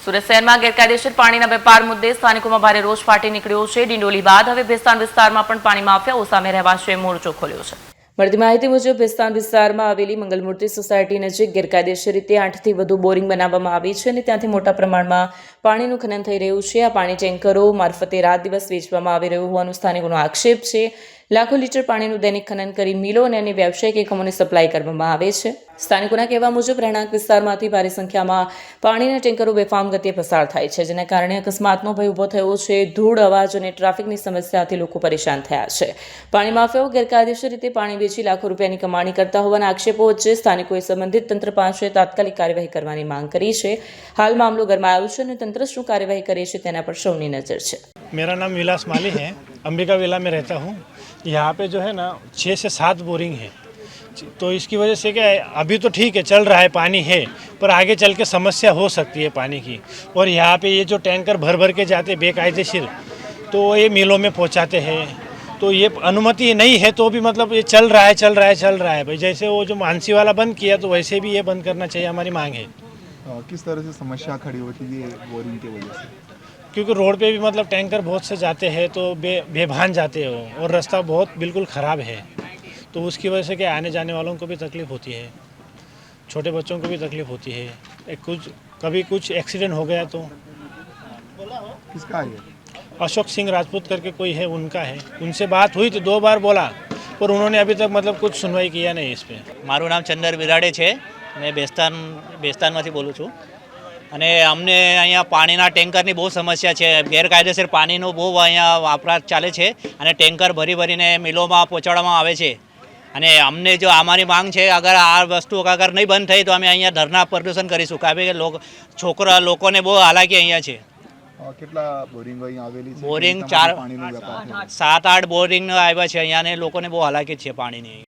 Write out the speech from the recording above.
સુરત શહેરમાં ગેરકાયદેસર પાણીના વેપાર મુદ્દે સ્થાનિકોમાં ભારે રોષ ફાટી નીકળ્યો છે। ડિંડોલી બાદ હવે ભેસ્તાન વિસ્તારમાં પણ પાણી માફિયાઓ સામે રહેવાસીઓએ મોરચો ખોલ્યો છે। મળતી માહિતી મુજબ ભેસ્તાન વિસ્તારમાં આવેલી મંગલમૂર્તિ સોસાયટી નજીક ગેરકાયદેસર રીતે 8થી વધુ બોરિંગ બનાવવામાં આવી છે અને ત્યાંથી મોટા પ્રમાણમાં પાણીનું ખનન થઈ રહ્યું છે। આ પાણી ટેન્કરો મારફતે રાત દિવસ વેચવામાં આવી રહ્યું હોવાનું સ્થાનિકોનો આક્ષેપ છે। લાખો લીટર પાણીનું દૈનિક ખનન કરી મિલો અને અન્ય વ્યવસાયિક એકમોને સપ્લાય કરવામાં આવે છે। સ્થાનિકોના કહેવા મુજબ રહેણાંક વિસ્તારમાંથી ભારે સંખ્યામાં પાણીના ટેન્કરો બેફામ ગતિએ પસાર થાય છે, જેના કારણે અકસ્માતનો ભય ઊભો થયો છે। ધૂળ, અવાજ અને ટ્રાફિકની સમસ્યાથી લોકો પરેશાન થયા છે। પાણી માફિયાઓ ગેરકાયદેસર રીતે પાણી વેચી લાખો રૂપિયાની કમાણી કરતા હોવાના આક્ષેપો વચ્ચે સ્થાનિકોએ સંબંધિત તંત્ર પાસે તાત્કાલિક કાર્યવાહી કરવાની માંગ કરી છે। હાલ મામલો ગરમાયો છે અને તંત્ર શું કાર્યવાહી કરે છે તેના પર સૌની નજર છે। मेरा नाम विलास माली है, अंबिका विला में रहता हूँ। यहाँ पे जो है ना 6 से 7 बोरिंग है, तो इसकी वजह से क्या है, अभी तो ठीक है चल रहा है, पानी है, पर आगे चल के समस्या हो सकती है पानी की। और यहाँ पे ये जो टैंकर भर भर के जाते बेकायदेशीर, तो ये मिलों में पहुँचाते हैं, तो ये अनुमति नहीं है तो भी मतलब ये चल रहा है भाई। जैसे वो जो मानसी वाला बंद किया तो वैसे भी ये बंद करना चाहिए, हमारी मांग है। किस तरह से समस्या खड़ी होती है बोरिंग की वजह से? क्योंकि रोड पे भी मतलब टैंकर बहुत से जाते हैं तो बेभान जाते हो, और रास्ता बहुत बिल्कुल ख़राब है, तो उसकी वजह से क्या आने जाने वालों को भी तकलीफ़ होती है, छोटे बच्चों को भी तकलीफ़ होती है। कभी कुछ एक्सीडेंट हो गया तो। किसका है? अशोक सिंह राजपूत करके कोई है, उनका है। उनसे बात हुई तो 2 बार बोला, पर उन्होंने अभी तक मतलब कुछ सुनवाई किया नहीं इस पर। મારું નામ ચંદર વિરાડે છે। मैं બેસ્તાનમાંથી બોલું છું અને અમને અહીંયા પાણીના ટેન્કરની બહુ સમસ્યા છે। ગેરકાયદેસર પાણીનો બહુ અહીંયા વપરાશ ચાલે છે અને ટેન્કર ભરી ભરીને મિલોમાં પહોંચાડવામાં આવે છે। અને અમને જો અમારી માંગ છે, અગર આ વસ્તુ અગર નહીં બંધ થઈ તો અમે અહીંયા ધરના પ્રદર્શન કરીશું, કારણ કે લોકોને બહુ હાલાકી અહીંયા છે। કેટલા બોરિંગ અહીં આવેલી છે? બોરિંગ પાણીનો વેપાર 7-8 બોરિંગ આવ્યા છે અહીંયા, અને લોકોને બહુ હાલાકી છે પાણીની।